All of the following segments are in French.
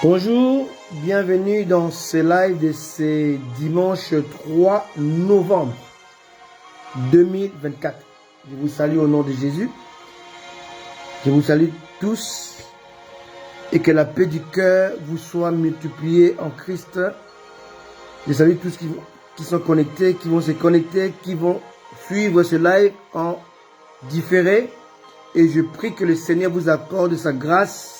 Bonjour, bienvenue dans ce live de ce dimanche 3 novembre 2024. Je vous salue au nom de Jésus. Je vous salue tous et que la paix du cœur vous soit multipliée en Christ. Je salue tous qui sont connectés, qui vont se connecter, qui vont suivre ce live en différé. Et je prie que le Seigneur vous accorde sa grâce,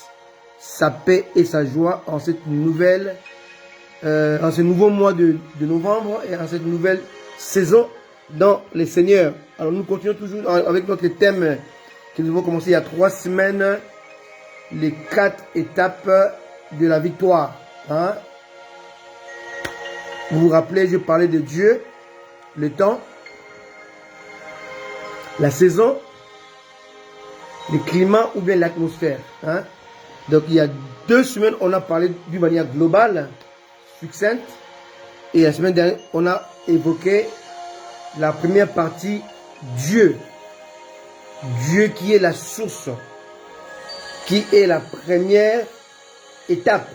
sa paix et sa joie en cette nouvelle, en ce nouveau mois de novembre et en cette nouvelle saison dans les Seigneurs. Alors nous continuons toujours avec notre thème que nous avons commencé il y a 3 semaines, les 4 étapes de la victoire. Hein? Vous vous rappelez, je parlais de Dieu, le temps, la saison, le climat ou bien l'atmosphère. Hein? Donc il y a 2 semaines, on a parlé d'une manière globale, succincte. Et la semaine dernière, on a évoqué la première partie, Dieu. Dieu qui est la source, qui est la première étape.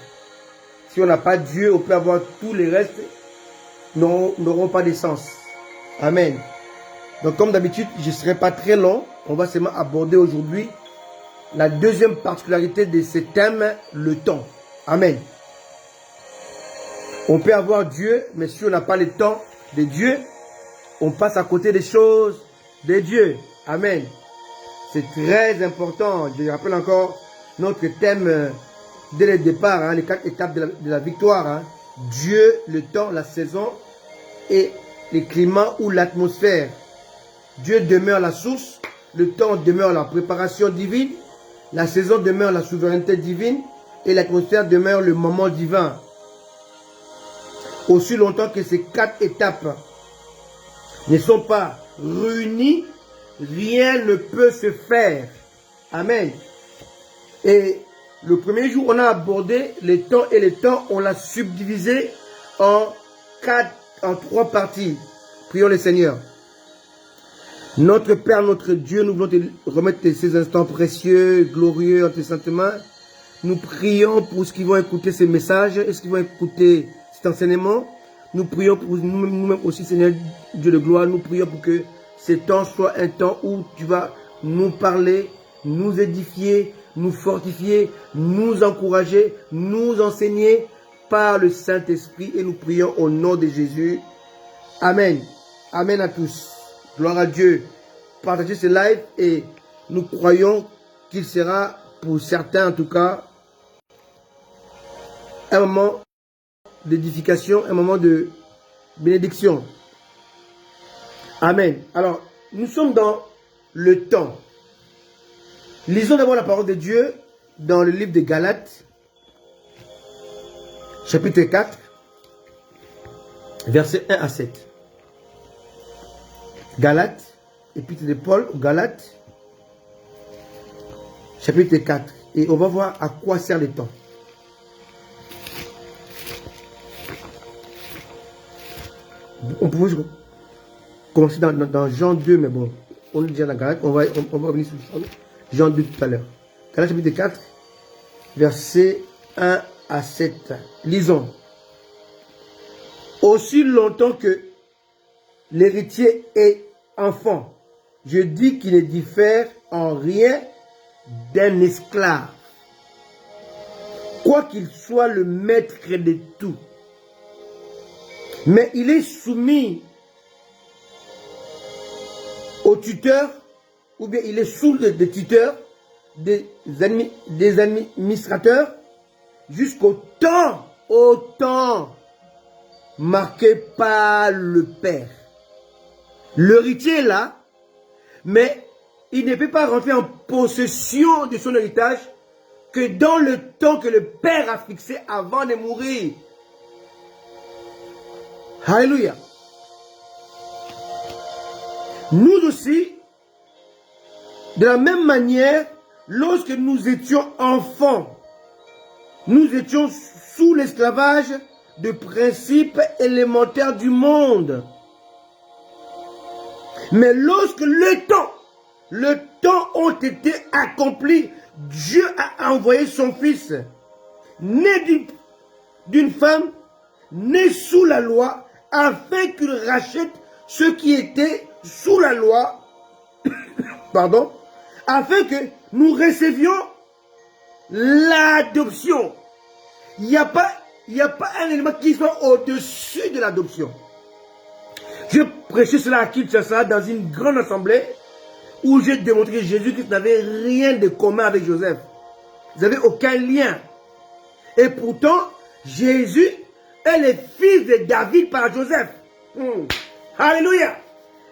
Si on n'a pas Dieu, on peut avoir tous les restes, n'auront pas de sens. Amen. Donc comme d'habitude, je ne serai pas très long. On va seulement aborder aujourd'hui la deuxième particularité de ce thème, le temps. Amen. On peut avoir Dieu, mais si on n'a pas le temps de Dieu, on passe à côté des choses de Dieu. Amen. C'est très important. Je rappelle encore notre thème dès le départ, hein, les 4 étapes de la victoire. Hein. Dieu, le temps, la saison et le climat ou l'atmosphère. Dieu demeure la source, le temps demeure la préparation divine, la saison demeure la souveraineté divine et l'atmosphère demeure le moment divin. Aussi longtemps que ces 4 étapes ne sont pas réunies, rien ne peut se faire. Amen. Et le premier jour, on a abordé le temps et le temps, on l'a subdivisé en 3 parties. Prions le Seigneur. Notre Père, notre Dieu, nous voulons te remettre ces instants précieux, glorieux en tes saintes mains. Nous prions pour ceux qui vont écouter ces messages et ceux qui vont écouter cet enseignement. Nous prions pour nous-mêmes aussi, Seigneur Dieu de gloire. Nous prions pour que ce temps soit un temps où tu vas nous parler, nous édifier, nous fortifier, nous encourager, nous enseigner par le Saint-Esprit. Et nous prions au nom de Jésus. Amen. Amen à tous. Gloire à Dieu. Partagez ce live et nous croyons qu'il sera, pour certains en tout cas, un moment d'édification, un moment de bénédiction. Amen. Alors, nous sommes dans le temps. Lisons d'abord la parole de Dieu dans le livre de Galates, chapitre 4, versets 1 à 7. Galates, épître de Paul, Galates, chapitre 4. Et on va voir à quoi sert le temps. On peut commencer dans Jean 2, mais bon, on est déjà dans Galates, on va venir sur Jean 2 tout à l'heure. Galates, chapitre 4, versets 1 à 7. Lisons. Aussi longtemps que l'héritier est enfant, je dis qu'il ne diffère en rien d'un esclave, quoiqu'il soit le maître de tout. Mais il est soumis au tuteur, ou bien il est sous le tuteur des administrateurs, jusqu'au temps marqué par le Père. L'héritier est là, mais il ne peut pas rentrer en possession de son héritage que dans le temps que le Père a fixé avant de mourir. Alléluia. Nous aussi, de la même manière, lorsque nous étions enfants, nous étions sous l'esclavage de principes élémentaires du monde. Mais lorsque le temps ont été accomplis, Dieu a envoyé son Fils, né d'une femme, né sous la loi, afin qu'il rachète ceux qui étaient sous la loi, pardon, afin que nous recevions l'adoption. Il n'y a pas un élément qui soit au-dessus de l'adoption. Je prêchais cela à Kinshasa dans une grande assemblée où j'ai démontré que Jésus-Christ n'avait rien de commun avec Joseph. Ils n'avaient aucun lien. Et pourtant, Jésus est le fils de David par Joseph. Alléluia.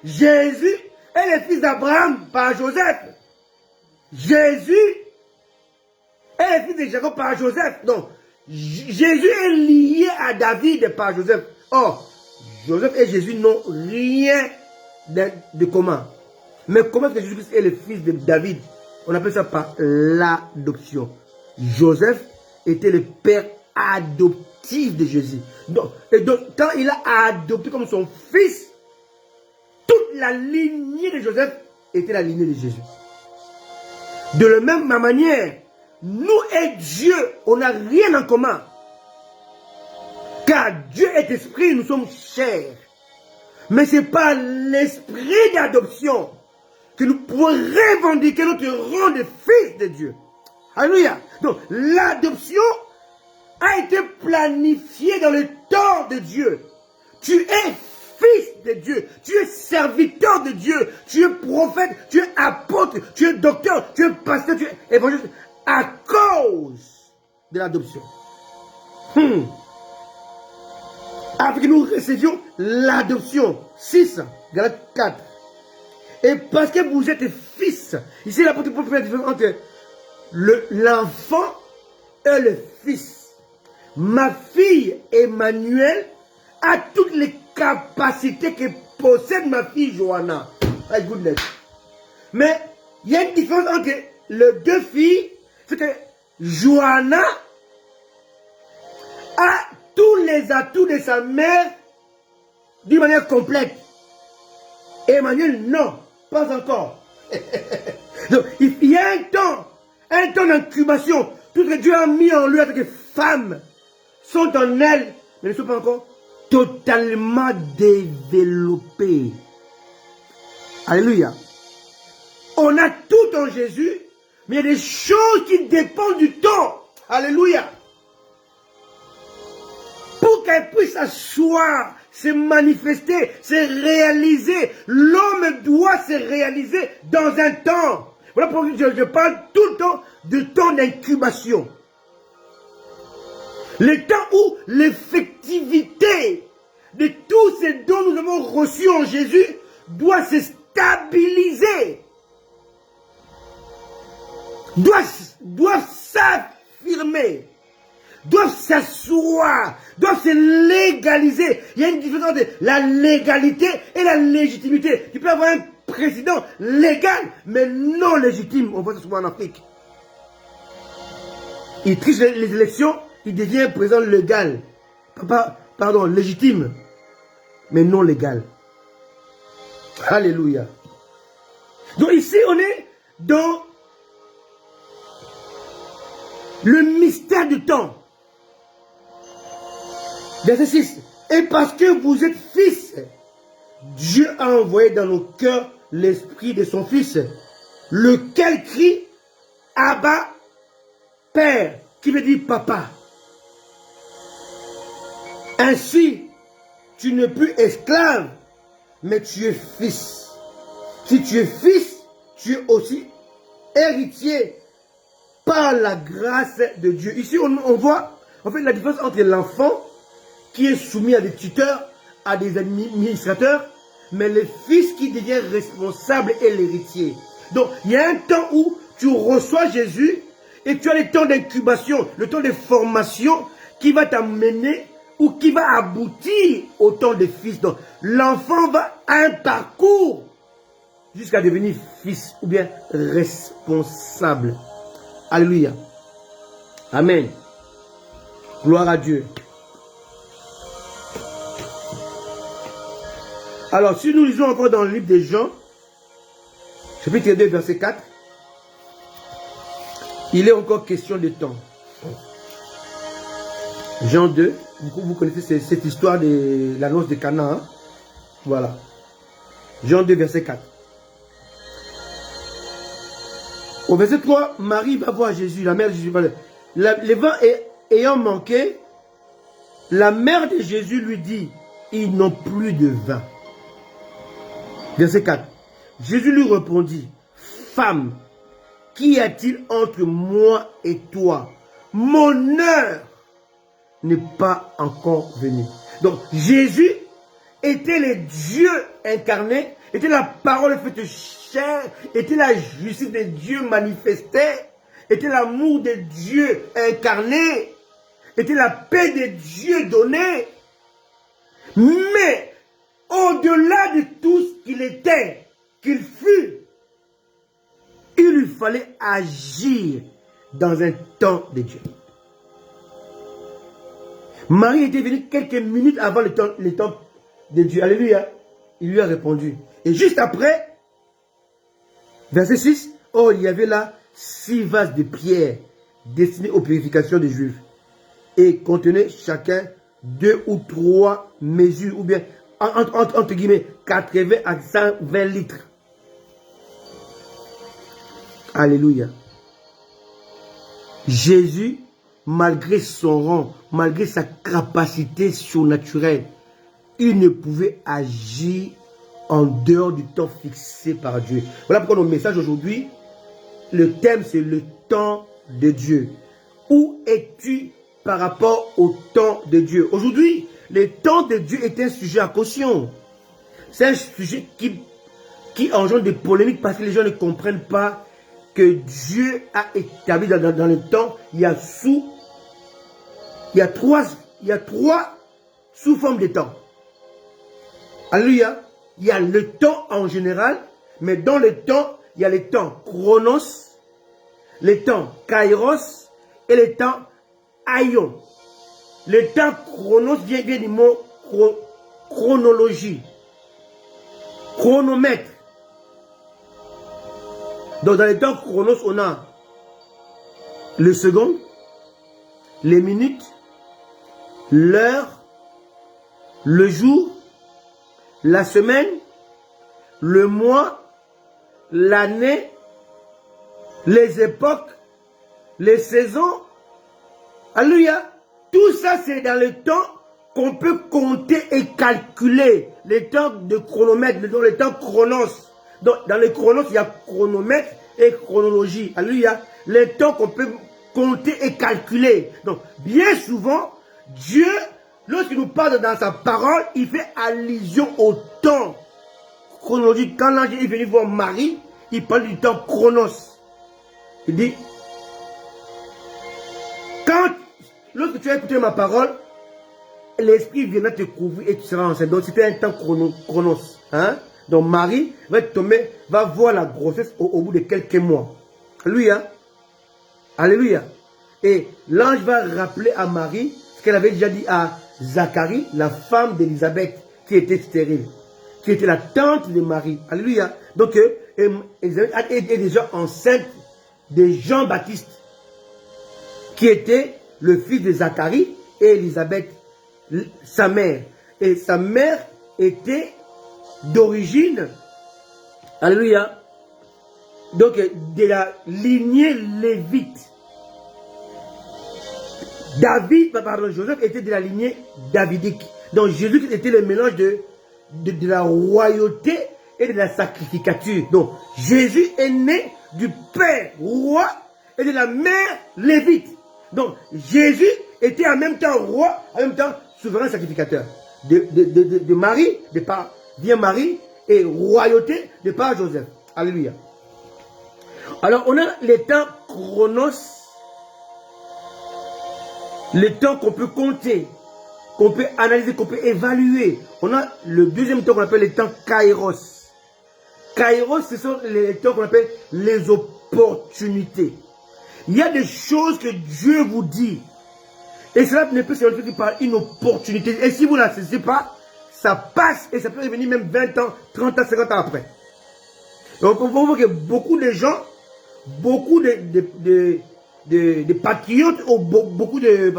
Jésus est le fils d'Abraham par Joseph. Jésus est le fils de Jacob par Joseph. Donc, Jésus est lié à David par Joseph. Or, Joseph et Jésus n'ont rien de commun. Mais comment est-ce que Jésus-Christ est le fils de David? On appelle ça par l'adoption. Joseph était le père adoptif de Jésus. Donc, quand il a adopté comme son fils, toute la lignée de Joseph était la lignée de Jésus. De la même manière, nous et Dieu, on n'a rien en commun. Car Dieu est esprit, nous sommes chairs. Mais ce n'est pas l'esprit d'adoption que nous pouvons revendiquer notre rang de fils de Dieu. Alléluia. Donc, l'adoption a été planifiée dans le temps de Dieu. Tu es fils de Dieu, tu es serviteur de Dieu, tu es prophète, tu es apôtre, tu es docteur, tu es pasteur, tu es évangéliste, à cause de l'adoption. Afin que nous recevions l'adoption. 6, Galates 4. Et parce que vous êtes fils, ici l'apôtre Paul fait la différence entre l'enfant et le fils. Ma fille Emmanuel a toutes les capacités que possède ma fille Johanna. My goodness. Mais il y a une différence entre les deux filles, c'est que Johanna a tous les atouts de sa mère d'une manière complète. Emmanuel, non, pas encore. Donc, il y a un temps d'incubation. Tout ce que Dieu a mis en lui, avec les femmes sont en elle, mais ne sont pas encore totalement développées. Alléluia. On a tout en Jésus, mais il y a des choses qui dépendent du temps. Alléluia. Pour qu'elle puisse s'asseoir, se manifester, se réaliser, l'homme doit se réaliser dans un temps. Voilà pourquoi je parle tout le temps de temps d'incubation. Le temps où l'effectivité de tout ce dont nous avons reçu en Jésus doit se stabiliser, doit s'affirmer, doivent s'asseoir, doivent se légaliser. Il y a une différence entre la légalité et la légitimité. Tu peux avoir un président légal, mais non légitime. On voit ça souvent en Afrique. Il triche les élections, il devient président légal. Pardon, légitime, mais non légal. Alléluia. Donc ici, on est dans le mystère du temps. Verset 6. Et parce que vous êtes fils, Dieu a envoyé dans nos cœurs l'esprit de son fils, lequel crie Abba, Père, qui veut dire papa. Ainsi, tu n'es plus esclave, mais tu es fils. Si tu es fils, tu es aussi héritier par la grâce de Dieu. Ici, on voit en fait la différence entre l'enfant qui est soumis à des tuteurs, à des administrateurs, mais le fils qui devient responsable et l'héritier. Donc, il y a un temps où tu reçois Jésus et tu as le temps d'incubation, le temps de formation qui va t'amener ou qui va aboutir au temps de fils. Donc, l'enfant va à un parcours jusqu'à devenir fils ou bien responsable. Alléluia. Amen. Gloire à Dieu. Alors, si nous lisons encore dans le livre de Jean, chapitre 2, verset 4, il est encore question de temps. Jean 2, vous connaissez cette histoire de la noce de Cana. Hein? Voilà. Jean 2, verset 4. Au verset 3, Marie va voir Jésus, la mère de Jésus. Les vins ayant manqué, la mère de Jésus lui dit, ils n'ont plus de vin. Verset 4. Jésus lui répondit, femme, qu'y a-t-il entre moi et toi? Mon heure n'est pas encore venue. Donc Jésus était le Dieu incarné, était la parole faite chair, était la justice de Dieu manifestée, était l'amour de Dieu incarné, était la paix de Dieu donnée. Mais au-delà de tout ce qu'il était, qu'il fut, il lui fallait agir dans un temps de Dieu. Marie était venue quelques minutes avant le temps de Dieu. Alléluia. Il lui a répondu. Et juste après, verset 6, oh, il y avait là 6 vases de pierre destinés aux purifications des Juifs et contenaient chacun 2 ou 3 mesures, ou bien entre guillemets 80 à 120 litres. Alléluia. Jésus, malgré son rang, malgré sa capacité surnaturelle, il ne pouvait agir en dehors du temps fixé par Dieu. Voilà pourquoi notre message aujourd'hui, le thème c'est le temps de Dieu. Où es-tu par rapport au temps de Dieu? Aujourd'hui, le temps de Dieu est un sujet à caution. C'est un sujet qui engendre des polémiques parce que les gens ne comprennent pas que Dieu a établi dans le temps. Il y a trois sous formes de temps. Alléluia. Il y a le temps en général, mais dans le temps, il y a le temps chronos, le temps kairos et le temps aion. Le temps chronos vient du mot chronologie, chronomètre. Donc dans le temps chronos, on a le second, les minutes, l'heure, le jour, la semaine, le mois, l'année, les époques, les saisons. Alléluia. Tout ça, c'est dans le temps qu'on peut compter et calculer. Les temps de chronomètre, les temps chronos. Donc, dans les chronos, il y a chronomètre et chronologie. Alléluia. Les temps qu'on peut compter et calculer. Donc, bien souvent, Dieu, lorsqu'il nous parle dans sa parole, il fait allusion au temps chronologique. Quand l'ange est venu voir Marie, il parle du temps chronos. Il dit, lorsque tu as écouté ma parole, l'esprit viendra te couvrir et tu seras enceinte. Donc c'était un temps chronos. Hein? Donc Marie va voir la grossesse au bout de quelques mois. Alléluia. Alléluia. Et l'ange va rappeler à Marie ce qu'elle avait déjà dit à Zacharie, la femme d'Élisabeth, qui était stérile, qui était la tante de Marie. Alléluia. Donc Élisabeth est déjà enceinte de Jean-Baptiste, qui était le fils de Zacharie, et Élisabeth, sa mère. Et sa mère était d'origine, alléluia, donc de la lignée lévite. Joseph était de la lignée davidique. Donc Jésus était le mélange de la royauté et de la sacrificature. Donc Jésus est né du père roi et de la mère lévite. Donc Jésus était en même temps roi, en même temps souverain sacrificateur. De Marie, de par vient Marie, et royauté de par Joseph. Alléluia. Alors on a les temps chronos, les temps qu'on peut compter, qu'on peut analyser, qu'on peut évaluer. On a le deuxième temps qu'on appelle les temps kairos. Kairos, ce sont les temps qu'on appelle les opportunités. Il y a des choses que Dieu vous dit. Et cela ne peut se faire que par une opportunité. Et si vous ne la saisissez pas, ça passe et ça peut revenir même 20 ans, 30 ans, 50 ans après. Donc on voit que beaucoup de gens, beaucoup de des patriotes, beaucoup de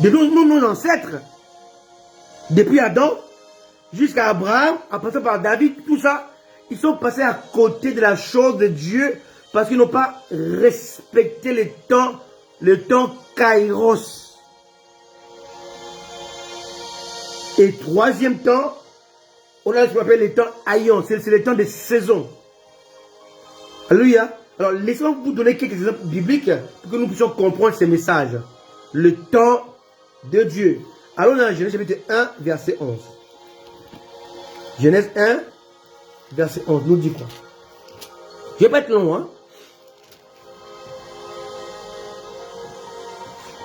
nos ancêtres, depuis Adam jusqu'à Abraham, en passant par David, tout ça, ils sont passés à côté de la chose de Dieu parce qu'ils n'ont pas respecté le temps Kairos. Et troisième temps, on a ce qu'on appelle les temps Aïon, c'est le temps des saisons. Alléluia. Alors, laissez-moi vous donner quelques exemples bibliques pour que nous puissions comprendre ces messages. Le temps de Dieu. Allons dans Genèse chapitre 1, verset 11. Genèse 1, verset 11, nous dit quoi? Je ne vais pas être long, hein.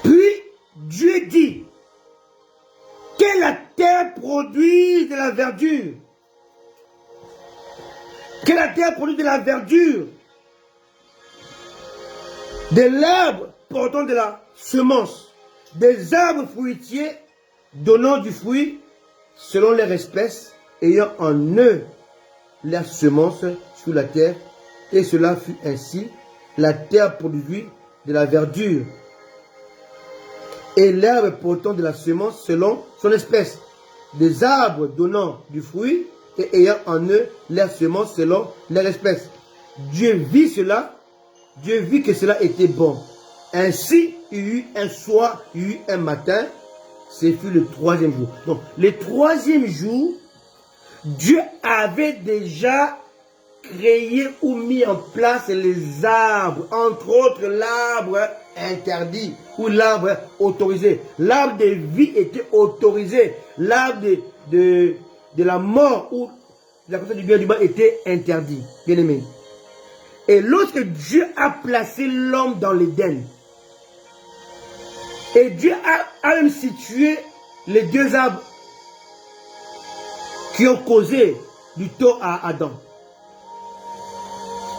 Puis, Dieu dit que la terre produise de la verdure. Que la terre produise de la verdure. De l'arbre portant de la semence. Des arbres fruitiers donnant du fruit selon leur espèce, ayant en eux la semence sur la terre. Et cela fut ainsi. La terre produisit de la verdure. Et l'herbe portant de la semence selon son espèce. Des arbres donnant du fruit et ayant en eux la semence selon leur espèce. Dieu vit cela. Dieu vit que cela était bon. Ainsi, il y eut un soir, il y eut un matin. Ce fut le troisième jour. Donc, le troisième jour, Dieu avait déjà créé ou mis en place les arbres. Entre autres, l'arbre interdit ou l'arbre autorisé. L'arbre de vie était autorisé. L'arbre de la mort ou de la connaissance du bien et du mal était interdit. Bien aimé. Et lorsque Dieu a placé l'homme dans l'Éden, et Dieu a même situé les deux arbres qui ont causé du tort à Adam.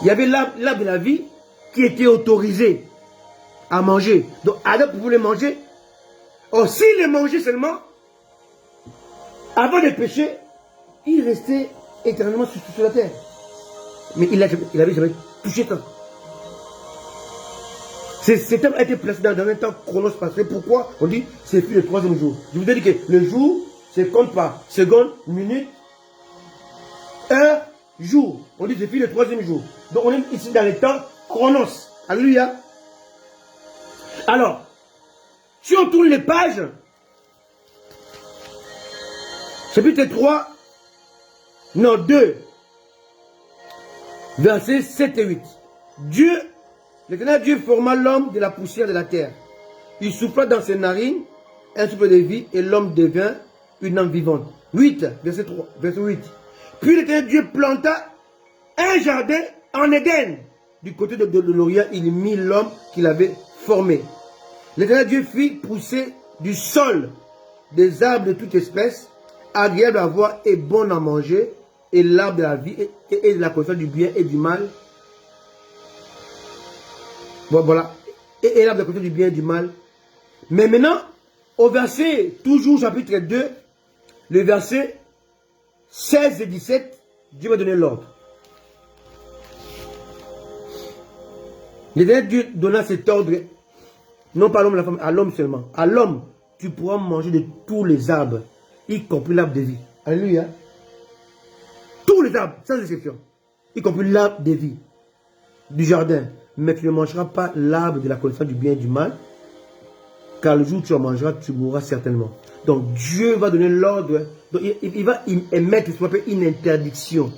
Il y avait l'arbre de la vie qui était autorisé à manger. Donc Adam pouvait le manger. Or, s'il le mangeait seulement, avant de pécher, il restait éternellement sur la terre. Mais il n'avait jamais touché ça. Cet homme a été placé dans un temps chronospatial. Pourquoi on dit c'est fut le troisième jour? Je vous ai dit que le jour, c'est compte par seconde, minute, heure, jour. On dit c'est fut le troisième jour. Donc on est ici dans le temps chronos. Alléluia. Alors, si on tourne les pages, chapitre 3, non 2, versets 7 et 8. L'Éternel Dieu forma l'homme de la poussière de la terre. Il souffla dans ses narines un souffle de vie et l'homme devint une âme vivante. 8, verset 3, verset 8. Puis l'Éternel Dieu planta un jardin en Éden. Du côté de l'Orient, il mit l'homme qu'il avait formé. L'Éternel Dieu fit pousser du sol des arbres de toute espèce, agréables à voir et bons à manger, et l'arbre de la vie et de la connaissance du bien et du mal. Voilà. Et l'arbre de la connaissance du bien et du mal. Mais maintenant, au verset, toujours chapitre 2, le verset 16 et 17, Dieu va donner l'ordre. L'Éternel Dieu donna cet ordre, non pas à l'homme, la femme, à l'homme seulement. À l'homme, tu pourras manger de tous les arbres, y compris l'arbre de vie. Alléluia. Tous les arbres, sans exception, y compris l'arbre de vie du jardin. Mais tu ne mangeras pas l'arbre de la connaissance du bien et du mal, car le jour où tu en mangeras, tu mourras certainement. Donc Dieu va donner l'ordre, il va émettre ce qu'on appelle une interdiction.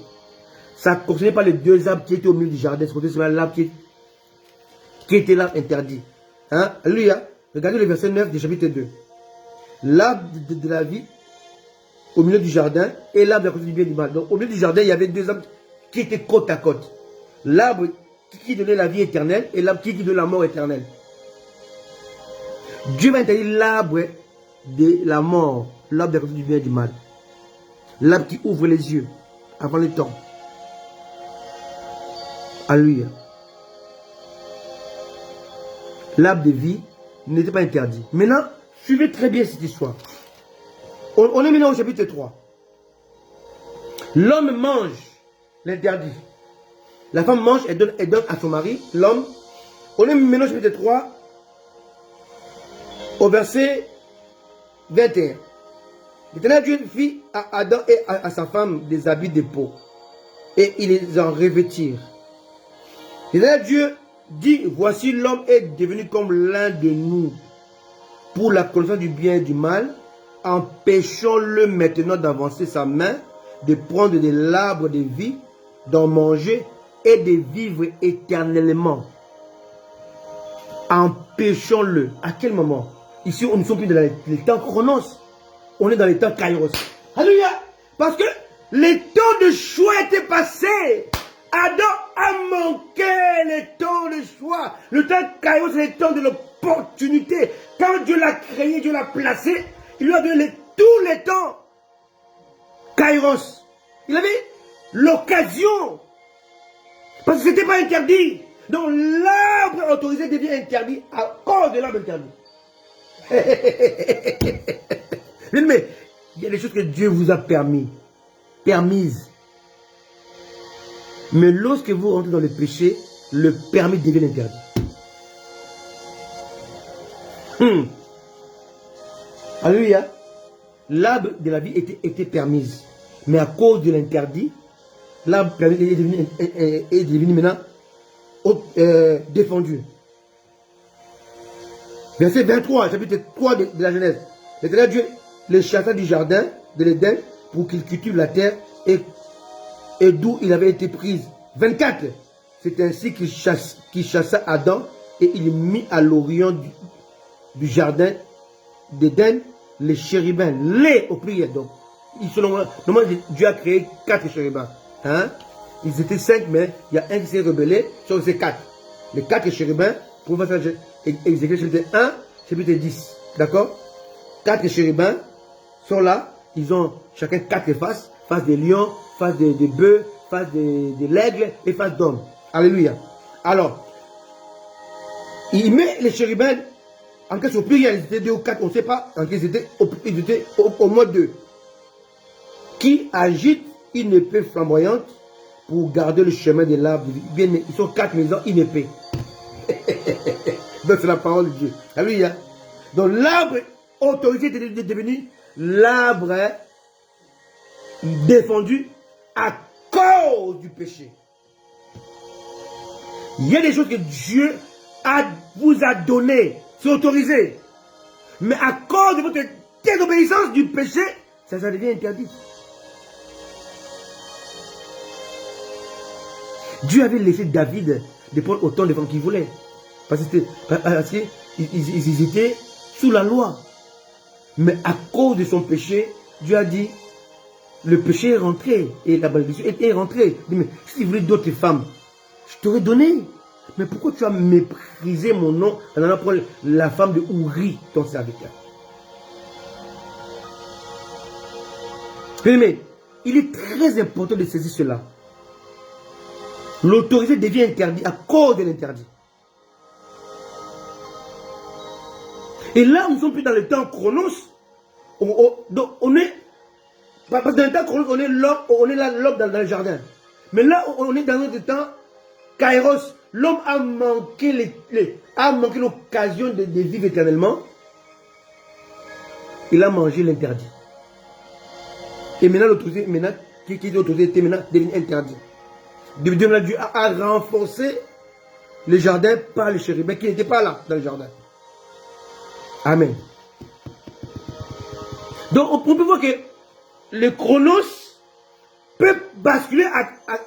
Ça ne concernait pas les deux arbres qui étaient au milieu du jardin, c'est seulement l'arbre qui était là interdit. Hein? Alléluia. Regardez le verset 9 du chapitre 2. L'arbre de la vie au milieu du jardin et l'arbre de la connaissance du bien et du mal. Donc au milieu du jardin, il y avait deux arbres qui étaient côte à côte. L'arbre qui donnait la vie éternelle et l'arbre qui donnait la mort éternelle. Dieu va interdire l'arbre de la mort, l'arbre de la connaissance du bien et du mal. L'arbre qui ouvre les yeux avant le temps. Alléluia. L'arbre de vie n'était pas interdit. Maintenant, suivez très bien cette histoire. On est maintenant au chapitre 3. L'homme mange l'interdit. La femme mange et donne à son mari. L'homme On est maintenant chapitre 3, au verset 21. L'Éternel Dieu fit à Adam et à sa femme des habits de peau, et ils les en revêtirent. L'Éternel Dieu dit, voici l'homme est devenu comme l'un de nous, pour la connaissance du bien et du mal, empêchons-le maintenant d'avancer sa main, de prendre de l'arbre de vie, d'en manger et de vivre éternellement. Empêchons-le. À quel moment? Ici, on ne sommes plus dans les temps chronos. On est dans les temps kairos. Alléluia. Parce que les temps de choix étaient passés. Adam a manqué les temps de choix. Le temps kairos, c'est le temps de l'opportunité. Quand Dieu l'a créé, Dieu l'a placé, il lui a donné tous les temps. Kairos. Il avait l'occasion. Parce que ce n'était pas interdit. Donc l'arbre autorisé devient interdit à cause de l'arbre interdit. Mais il y a des choses que Dieu vous a permises. Mais lorsque vous rentrez dans le péché, le permis devient interdit. Alléluia. L'arbre de la vie était permise. Mais à cause de l'interdit, l'arbre est devenu maintenant défendu. Verset 23, chapitre 3 de la Genèse. L'Éternel Dieu les chassa du jardin de l'Éden pour qu'il cultive la terre et d'où il avait été pris. 24. C'est ainsi qu'il chassa Adam et il mit à l'orient du jardin d'Éden les chérubins. Les au pluriel donc. Normalement, Dieu a créé 4 chérubins. Hein? Ils étaient 5, mais il y a un qui s'est rebellé, sur ces 4. Les 4 chérubins, pour faire ça, Ézéchiel chapitre 1, chapitre 10. D'accord? 4 chérubins sont là, ils ont chacun 4 faces, face des lions, face des bœufs, face de l'aigle et face d'hommes. Alléluia. Alors, il met les chérubins, en cas sur pluriel, ils étaient 2 ou 4, on ne sait pas, en cas ils étaient au moins 2. Qui agite une épée flamboyante pour garder le chemin de l'arbre. Ils sont 4 maisons, une épée. Donc c'est la parole de Dieu. Alléluia. Donc l'arbre autorisé est devenu l'arbre défendu à cause du péché. Il y a des choses que Dieu vous a données, c'est autorisé. Mais à cause de votre désobéissance du péché, ça devient interdit. Dieu avait laissé David de prendre autant de femmes qu'il voulait. Parce qu'ils étaient sous la loi. Mais à cause de son péché, Dieu a dit, le péché est rentré. Et la malédiction est rentrée. Il dit, mais si tu voulais d'autres femmes, je t'aurais donné. Mais pourquoi tu as méprisé mon nom en allant prendre la femme de Ouri, ton serviteur? Mais il est très important de saisir cela. L'autorité devient interdite à cause de l'interdit. Et là, nous ne sommes plus dans le temps chronos. On est, parce que dans le temps chronos, on est là l'homme dans le jardin. Mais là, on est dans notre temps kairos. L'homme a manqué l'occasion de vivre éternellement. Il a mangé l'interdit. Et maintenant, l'autorité, qui est l'autorité, maintenant devient interdit. Dieu a renforcé le jardin par les chérubins qui n'étaient pas là dans le jardin. Amen. Donc on peut voir que le chronos peut basculer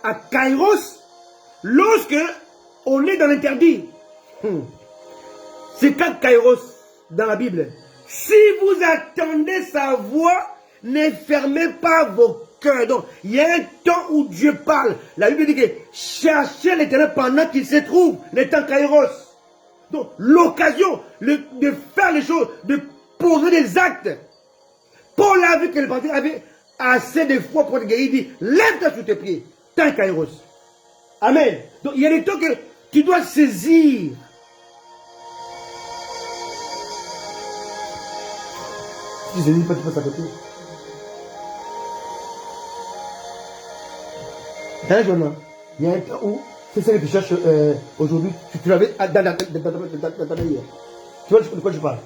à kairos lorsque on est dans l'interdit. C'est quand kairos dans la Bible. Si vous attendez sa voix, ne fermez pas vos cœurs. Donc, il y a un temps où Dieu parle. La Bible dit que cherchez l'Éternel pendant qu'il se trouve, le temps kairos. Donc, l'occasion de faire les choses, de poser des actes. Paul a vu que le parti avait assez de foi pour te guérir. Il dit, lève-toi sur tes pieds, temps kairos. Amen. Donc, il y a des temps que tu dois saisir. Si je ne dis pas, tu passes à côté. Hein, Jonah? Il y a un temps où C'est ça que tu cherches aujourd'hui. Tu l'avais dans ta hier. Tu vois de quoi je parle?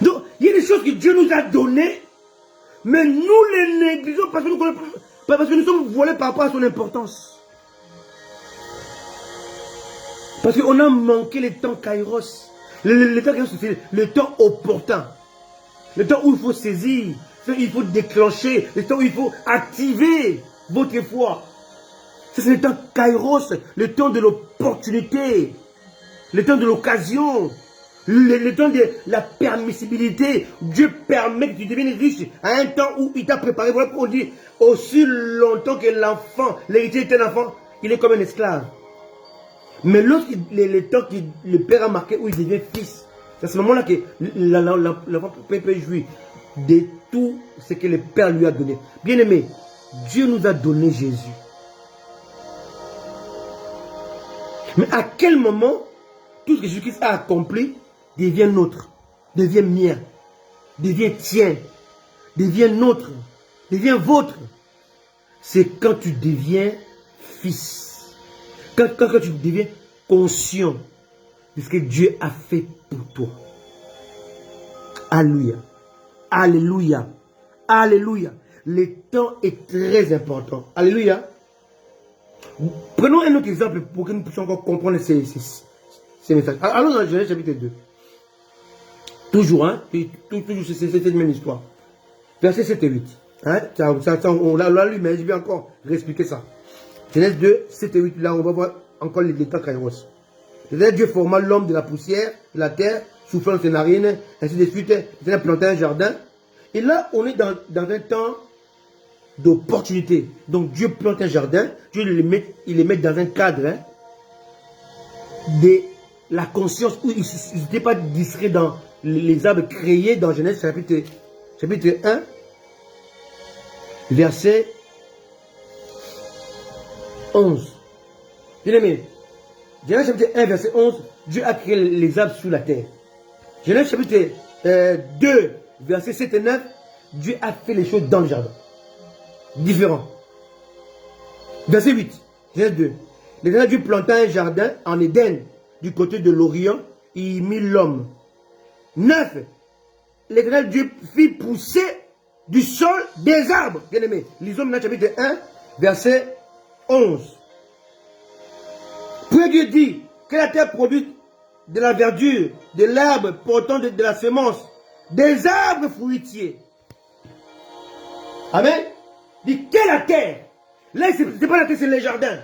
Donc, il y a des choses que Dieu nous a données, mais nous les négligeons parce que nous sommes volés par rapport à son importance. Parce qu'on a manqué le temps kairos. Le temps kairos, c'est le temps opportun. Le temps où il faut saisir, il faut déclencher, le temps où il faut activer votre foi. C'est le temps kairos, le temps de l'opportunité, le temps de l'occasion, le temps de la permissibilité. Dieu permet que tu deviennes riche à un temps où il t'a préparé. Voilà pourquoi on dit aussi longtemps que l'enfant, l'héritier est un enfant, il est comme un esclave. Mais lorsque le temps que le père a marqué où il devient fils, c'est à ce moment-là que l'enfant peut jouir de tout ce que le père lui a donné. Bien aimé, Dieu nous a donné Jésus. Mais à quel moment tout ce que Jésus-Christ a accompli devient nôtre, devient mien, devient tien, devient nôtre, devient vôtre? C'est quand tu deviens fils. Quand tu deviens conscient de ce que Dieu a fait pour toi. Alléluia. Alléluia. Alléluia. Le temps est très important. Alléluia. Prenons un autre exemple pour que nous puissions encore comprendre ces messages. Allons dans Genèse chapitre 2. Toujours, hein? Toujours, c'est cette même histoire. Versets 7 et 8. Hein? On l'a lu, mais je vais encore réexpliquer ça. Genèse 2, 7 et 8. Là, on va voir encore les temps kairos. Dieu forma l'homme de la poussière, de la terre, soufflant ses narines, ainsi de suite. Il a planté un jardin. Et là, on est dans un temps d'opportunité. Donc, Dieu plante un jardin. Dieu il les met dans un cadre, hein, de la conscience où il n'était pas distrait dans les arbres créés dans Genèse chapitre 1, verset 11. Bien aimé, Genèse chapitre 1, verset 11, Dieu a créé les arbres sous la terre. Genèse chapitre 2, verset 7 et 9, Dieu a fait les choses dans le jardin. Différent. Verset 8, Genèse 2. L'Éternel Dieu planta un jardin en Éden, du côté de l'Orient, il mit l'homme. 9. L'Éternel Dieu fit pousser du sol des arbres. Bien aimé, lisons maintenant chapitre 1, verset 11. Puis Dieu dit que la terre produit de la verdure, de l'herbe portant de la semence, des arbres fruitiers. Amen. Dit que la terre. Là, ce n'est pas la terre, c'est le jardin.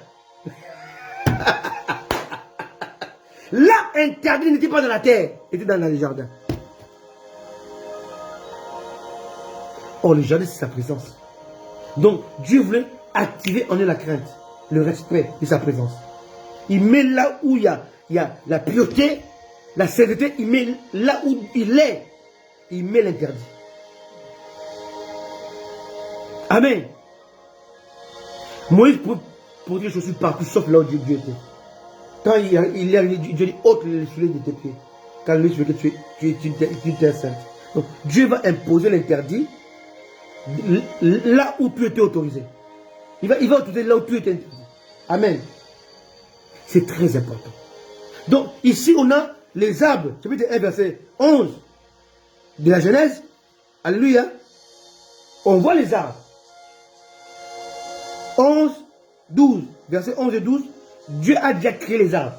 Là, interdit n'était pas dans la terre, était dans le jardin. Oh, le jardin, c'est sa présence. Donc, Dieu voulait activer en eux la crainte, le respect de sa présence. Il met là où il y a la pureté, la sainteté, il met là où il est, il met l'interdit. Amen. Moïse pour dire que je suis partout, sauf là où Dieu était. Quand il est arrivé, Dieu dit ôte les souliers de tes pieds. Car lui, je veux que tu es une terre sainte. Donc, Dieu va imposer l'interdit là où tu étais autorisé. Il va autoriser là où tu étais interdit. Amen. C'est très important. Donc, ici, on a les arbres. Chapitre 1, verset 11 de la Genèse. Alléluia. On voit les arbres. 11, 12. Verset 11 et 12. Dieu a déjà créé les arbres.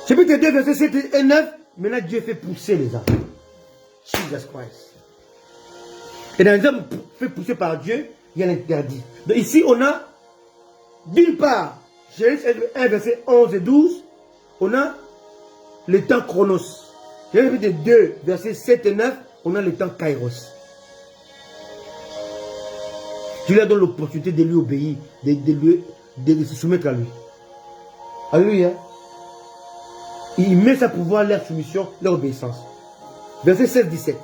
Chapitre 2, verset 7 et 9. Maintenant, Dieu fait pousser les arbres. Jesus Christ. Et dans les arbres fait pousser par Dieu, il y a l'interdit. Donc ici, on a, d'une part, Genèse 1, verset 11 et 12, on a le temps chronos. Genèse 2, verset 7 et 9, on a le temps kairos. Dieu lui donne l'opportunité de lui obéir, de se soumettre à lui. Alléluia. Il met sa pouvoir, leur soumission, leur obéissance. Verset 16-17.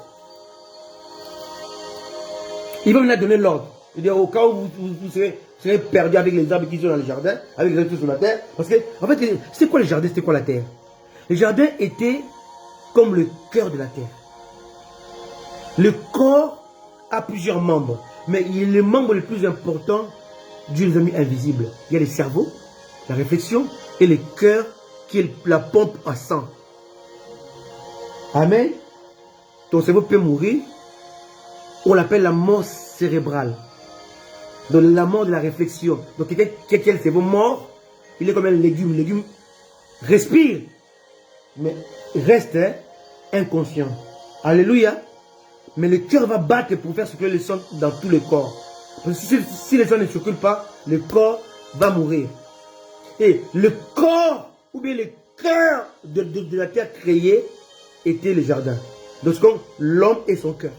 Il va venir donner l'ordre. Il dit au cas où vous serez perdu avec les arbres qui sont dans le jardin, avec les arbres sur la terre. Parce que, en fait, c'était quoi le jardin, c'était quoi la terre? Le jardin était comme le cœur de la terre. Le corps a plusieurs membres. Mais il est le membre le plus important d'une ami invisible. Il y a le cerveau, la réflexion et le cœur qui est la pompe à sang. Amen. Ton cerveau peut mourir. On l'appelle la mort cérébrale. Donc la mort de la réflexion. Donc quelqu'un qui a le cerveau mort, il est comme un légume. Le légume respire, mais reste inconscient. Alléluia. Mais le cœur va battre pour faire circuler le sang dans tout le corps. Parce que si le sang ne circule pas, le corps va mourir. Et le corps, ou bien le cœur de la terre créée, était le jardin. Donc c'est comme l'homme et son cœur.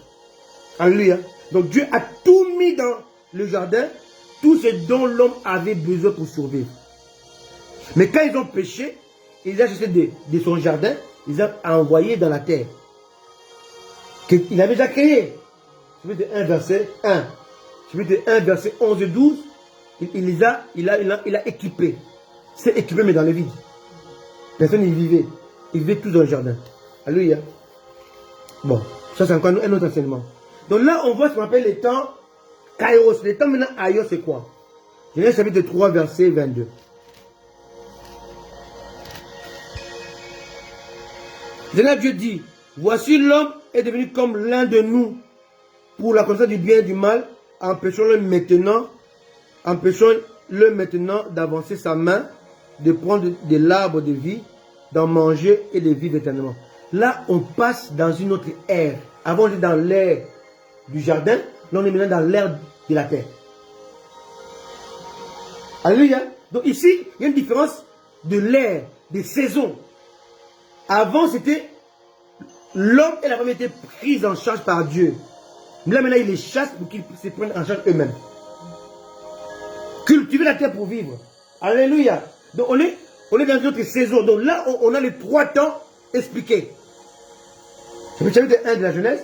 Alléluia. Donc Dieu a tout mis dans le jardin, tout ce dont l'homme avait besoin pour survivre. Mais quand ils ont péché, ils ont acheté de son jardin, ils ont envoyé dans la terre. Qu'il avait déjà créé. Chapitre 1, verset 1. Chapitre 1, verset 11 et 12. Il a équipé. C'est équipé, mais dans le vide. Personne n'y vivait. Ils vivaient tous dans le jardin. Alléluia. Bon, ça c'est encore un autre enseignement. Donc là, on voit ce qu'on appelle les temps Kairos. Les temps maintenant, Aios, c'est quoi? Genèse chapitre 3, verset 22. Genèse, Dieu dit, voici l'homme est devenu comme l'un de nous pour la connaissance du bien et du mal. Empêchons-le maintenant d'avancer sa main, de prendre de l'arbre de vie, d'en manger et de vivre éternellement. Là, on passe dans une autre ère. Avant, on était dans l'ère du jardin. Là, on est maintenant dans l'ère de la terre. Alléluia. Donc ici, il y a une différence de l'ère, des saisons. Avant, c'était l'homme et la femme étaient pris en charge par Dieu. Là, maintenant, il les chasse pour qu'ils se prennent en charge eux-mêmes. Cultiver la terre pour vivre. Alléluia. Donc, on est dans une autre saison. Donc là, on a les 3 temps expliqués. Chapitre 1 de la Genèse,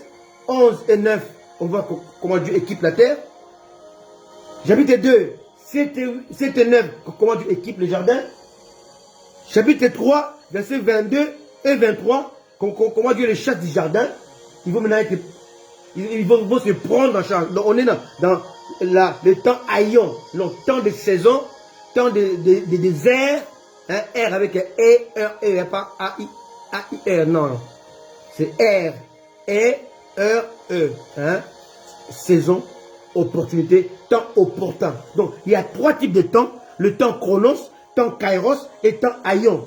11 et 9, on voit comment Dieu équipe la terre. Chapitre 2, 7 et 9, comment Dieu équipe le jardin. Chapitre 3, versets 22 et 23, comment Dieu les chasse du jardin. Ils vont maintenant vont se prendre en charge. Donc on est dans le temps Aion, le temps de saison, temps de désert, hein, R avec un E, pas A-I-R, non. C'est R, E, hein, saison, opportunité, temps opportun. Donc il y a 3 types de temps, le temps chronos, temps kairos et temps aion.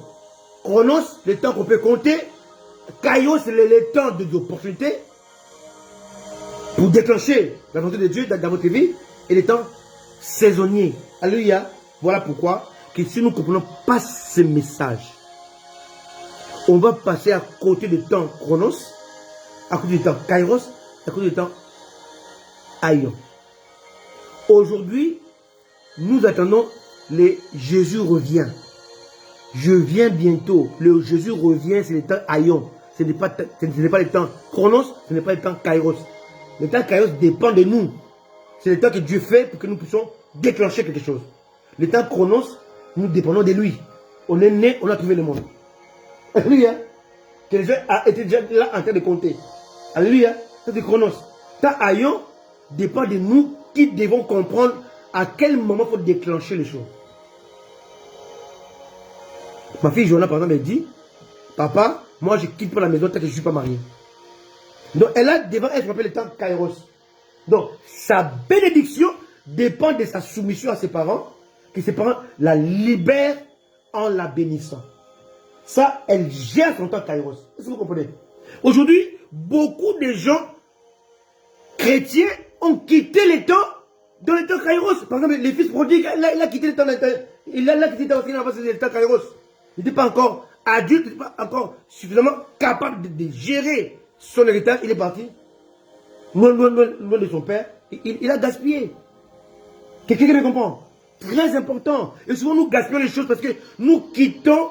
Chronos, le temps qu'on peut compter, kairos, c'est le temps d'opportunité pour déclencher la volonté de Dieu dans votre vie, et les temps saisonniers. Alléluia. Voilà pourquoi que si nous ne comprenons pas ce message, on va passer à côté du temps chronos, à côté du temps kairos, à côté du temps aion. Aujourd'hui, nous attendons le Jésus revient. Je viens bientôt. Le Jésus revient, c'est le temps aion. Ce n'est pas le temps chronos, ce n'est pas le temps kairos. Le temps kairos dépend de nous. C'est le temps que Dieu fait pour que nous puissions déclencher quelque chose. Le temps chronos, nous dépendons de lui. On est né, on a trouvé le monde. Alléluia. Que les gens étaient déjà là en train de compter. Alléluia. Ça c'est chronos. Temps aion dépend de nous qui devons comprendre à quel moment il faut déclencher les choses. Ma fille Joanna, par exemple, elle dit, papa, moi je ne quitte pas la maison tant que je ne suis pas marié. Donc elle a devant elle, je m'appelle le temps kairos. Donc sa bénédiction dépend de sa soumission à ses parents, que ses parents la libèrent en la bénissant. Ça, elle gère son temps kairos. Est-ce que vous comprenez? Aujourd'hui, beaucoup de gens chrétiens ont quitté les temps dans le temps kairos. Par exemple, les fils prodigues, il a quitté le temps, il a quitté le temps kairos. Il n'était pas encore adulte, il n'était pas encore suffisamment capable de gérer son héritage. Il est parti, loin de son père. Il a gaspillé. Quelqu'un qui me comprend? Très important. Et souvent, nous gaspillons les choses parce que nous quittons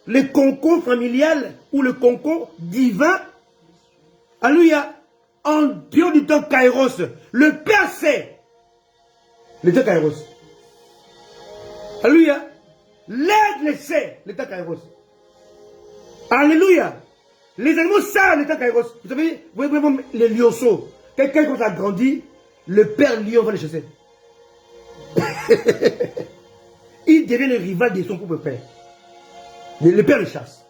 le concours familial ou le concours divin. Alléluia. En dehors du temps kairos. Le Père sait le temps kairos. Alléluia. L'aigle sait le temps kairos. Alléluia. Les animaux savent le temps kairos. Vous savez, les lionceaux, quelqu'un quand ça grandit, le père lion va les chasser. Il devient le rival de son propre père. Le père le chasse.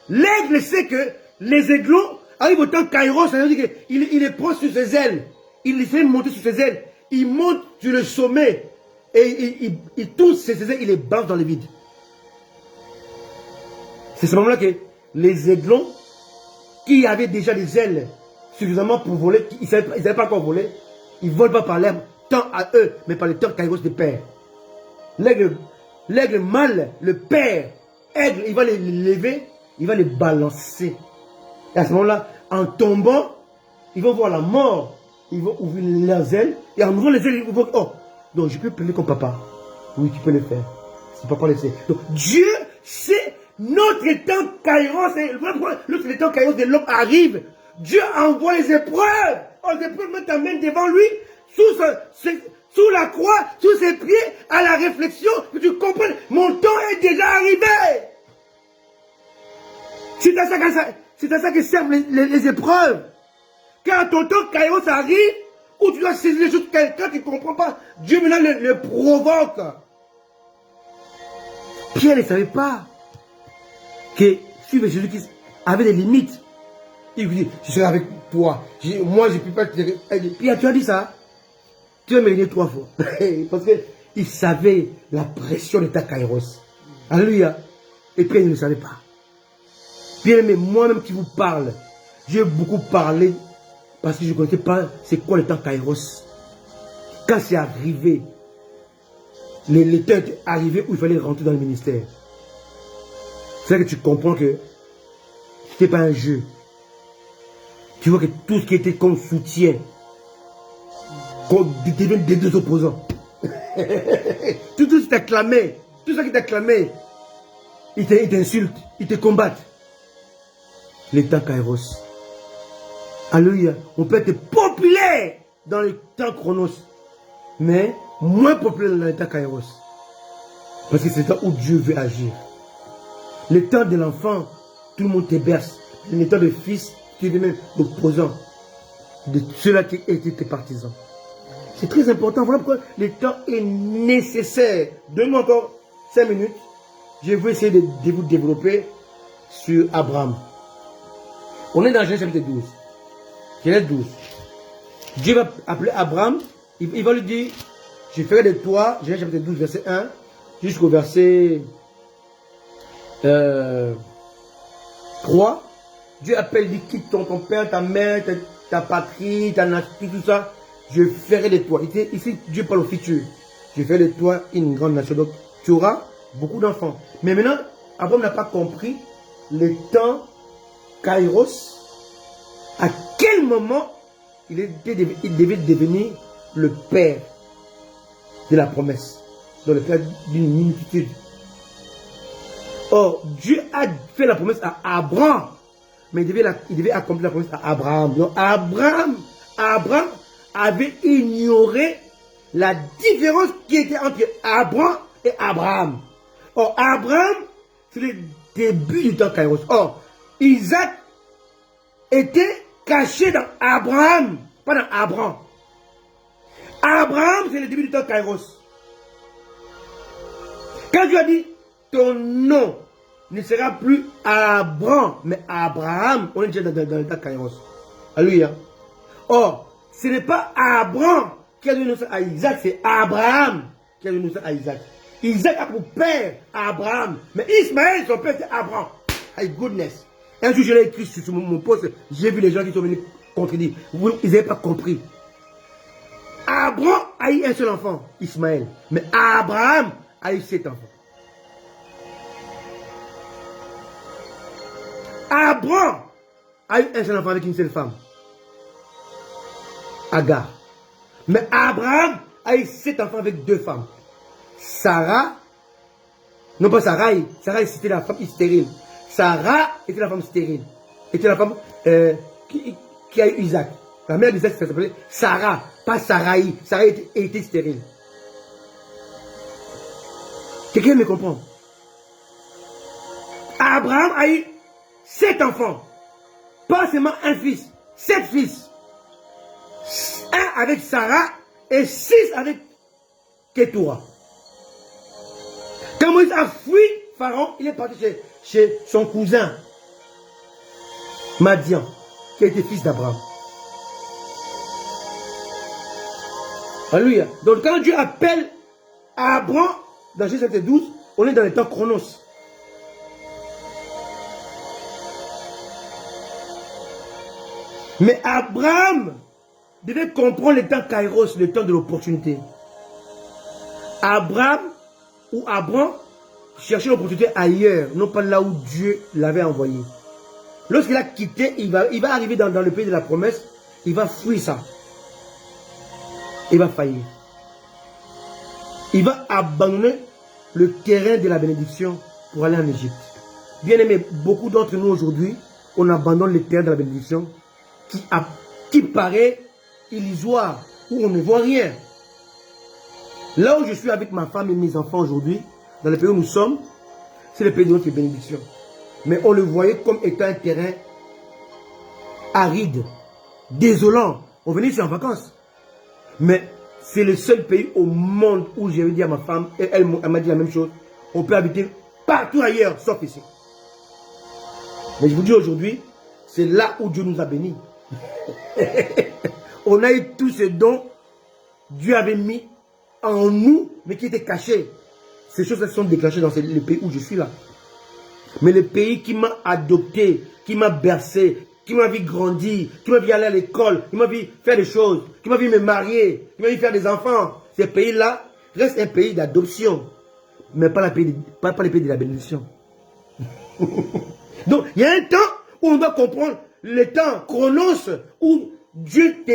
L'aigle sait que les aiglons arrivent au temps Kairos, ça veut dire qu'il les prend sur ses ailes. Il les fait monter sur ses ailes. Il monte sur le sommet. Et il touche ses ailes, il les balance dans le vide. C'est ce moment-là que les aiglons, qui avaient déjà des ailes suffisamment pour voler, ils ne savaient pas encore voler, ils ne volent pas par l'air, tant à eux, mais par le temps Kairos des pères. L'aigle mâle, le père, aigle, il va les lever, il va les balancer. Et à ce moment-là, en tombant, ils vont voir la mort. Ils vont ouvrir leurs ailes. Et en ouvrant les ailes, ils vont... Oh, donc je peux plaider comme papa. Oui, tu peux le faire. Si papa le sait. Donc Dieu sait notre temps Kairos. Lorsque temps Kairos de l'homme arrive, Dieu envoie les épreuves. Oh, les épreuves t'amènent devant lui, sous la croix, sous ses pieds, à la réflexion. Que tu comprennes, mon temps est déjà arrivé. C'est à ça que servent les épreuves. Quand ton temps Kairos arrive, où tu dois saisir les choses, quelqu'un qui ne comprend pas, Dieu maintenant le provoque. Pierre ne savait pas que suivre Jésus-Christ avait des limites. Il lui dit, je serai avec toi. Moi, je ne peux pas te... Pierre, tu as dit ça? Tu vas me dire 3 fois. Parce qu'il savait la pression de ta Kairos. Alléluia. Et Pierre ne le savait pas. Pierre, mais moi-même qui vous parle, j'ai beaucoup parlé parce que je ne connaissais pas c'est quoi le temps Kairos. Quand c'est arrivé, le temps est arrivé où il fallait rentrer dans le ministère. C'est là que tu comprends que ce n'était pas un jeu. Tu vois que tout ce qui était comme soutien, devient des deux opposants. tout ce qui t'acclamait, tout ça qui t'acclamait, ils t'insultent, ils te combattent. Les temps Kairos. Alléluia. On peut être populaire dans le temps Chronos, mais moins populaire dans le temps Kairos. Parce que c'est le temps où Dieu veut agir. Le temps de l'enfant, tout le monde te berce. Le temps de fils, tu es même l'opposant de ceux-là qui étaient tes partisans. C'est très important. Voilà pourquoi le temps est nécessaire. Donne-moi encore 5 minutes. Je vais essayer de vous développer sur Abraham. On est dans Genèse chapitre 12. Genèse 12. Dieu va appeler Abraham. Il va lui dire, je ferai de toi, Genèse chapitre 12, verset 1, jusqu'au verset 3. Dieu appelle, dit, quitte ton père, ta mère, ta patrie, ta nation, tout ça. Je ferai de toi. Ici, Dieu parle au futur. Je ferai de toi une grande nation. Donc, tu auras beaucoup d'enfants. Mais maintenant, Abraham n'a pas compris le temps Kairos. À quel moment il devait devenir le père de la promesse. Donc le père d'une multitude. Or, Dieu a fait la promesse à Abraham. Mais il devait accomplir la promesse à Abraham. Donc Abraham avait ignoré la différence qui était entre Abraham et Abraham. Or, Abraham, c'est le début du temps Kairos. Or, Isaac était caché dans Abraham, pas dans Abraham. Abraham, c'est le début du temps Kairos. Quand Dieu a dit, ton nom ne sera plus Abraham, mais Abraham, on est déjà dans le temps Kairos. Alléluia. Or, ce n'est pas Abraham qui a donné naissance à Isaac, c'est Abraham qui a donné naissance à Isaac. Isaac a pour père Abraham, mais Ismaël, son père, c'est Abraham. My goodness. Un jour, je l'ai écrit sur mon poste, j'ai vu les gens qui sont venus contredire. Ils n'avaient pas compris. Abraham a eu un seul enfant, Ismaël. Mais Abraham a eu 7 enfants. Abraham a eu un seul enfant avec une seule femme, Agar. Mais Abraham a eu 7 enfants avec 2 femmes. Sarah, non pas Sarai, Sarai c'était la femme stérile. Sarah était la femme stérile. Était la femme qui a eu Isaac. La mère d'Isaac s'appelait Sarah, pas Sarai. Sarai était stérile. Quelqu'un me comprend? Abraham a eu 7 enfants. Pas seulement un fils, 7 fils. 1 avec Sarah et 6 avec Ketura. Quand Moïse a fui Pharaon, il est parti chez son cousin Madian, qui était fils d'Abraham. Alléluia. Donc quand Dieu appelle Abraham, dans Genèse 12, on est dans le temps chronos. Mais Abraham devait comprendre le temps kairos, le temps de l'opportunité. Abraham cherchait l'opportunité ailleurs, non pas là où Dieu l'avait envoyé. Lorsqu'il a quitté, il va arriver dans le pays de la promesse, il va fuir ça. Il va faillir. Il va abandonner le terrain de la bénédiction pour aller en Égypte. Bien aimé, beaucoup d'entre nous aujourd'hui, on abandonne le terrain de la bénédiction qui paraît illusoire, où on ne voit rien. Là où je suis avec ma femme et mes enfants aujourd'hui, dans le pays où nous sommes, c'est le pays de notre bénédiction. Mais on le voyait comme étant un terrain aride, désolant. On venait ici en vacances. Mais c'est le seul pays au monde où j'ai dit à ma femme, et elle m'a dit la même chose, on peut habiter partout ailleurs, sauf ici. Mais je vous dis aujourd'hui, c'est là où Dieu nous a bénis. On a eu tous ces dons Dieu avait mis en nous, mais qui étaient cachés. Ces choses-là sont déclenchées dans le pays où je suis là. Mais le pays qui m'a adopté, qui m'a bercé, qui m'a vu grandir, qui m'a vu aller à l'école, qui m'a vu faire des choses, qui m'a vu me marier, qui m'a vu faire des enfants, ces pays-là restent un pays d'adoption, mais pas le pays de la bénédiction. Donc, il y a un temps où on doit comprendre le temps chronos où Dieu te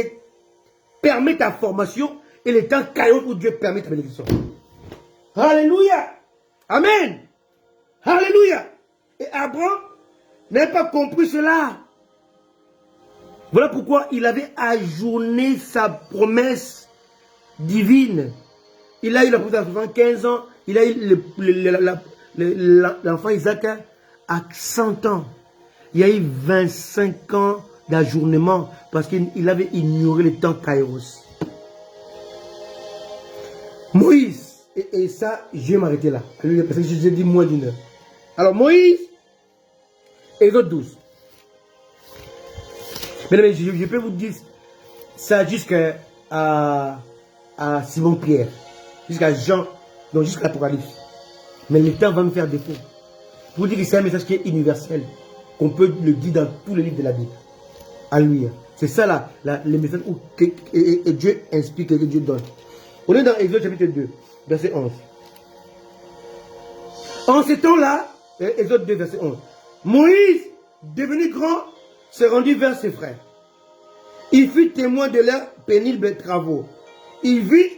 permet ta formation et le temps kairos où Dieu permet ta bénédiction. Alléluia. Amen. Alléluia. Et Abraham n'a pas compris cela. Voilà pourquoi il avait ajourné sa promesse divine. Il a eu la promesse à 75 ans. Il a eu l'enfant Isaac à 100 ans. Il y a eu 25 ans d'ajournement parce qu'il avait ignoré le temps kairos. Moïse, et ça, je vais m'arrêter là. Parce que j'ai dit moins d'une heure. Alors Moïse, Exode 12. Mais je peux vous dire ça jusqu'à Simon-Pierre, jusqu'à Jean, donc jusqu'à l'Apocalypse. Mais le temps va me faire défaut. Pour vous dire que c'est un message qui est universel, qu'on peut le dire dans tous les livres de la Bible. Alléluia. C'est ça là, le message où Dieu inspire, que Dieu donne. On est dans Exode chapitre 2, verset 11. En ce temps-là, Exode 2, verset 11. Moïse, devenu grand, s'est rendu vers ses frères. Il fut témoin de leurs pénibles travaux. Il vit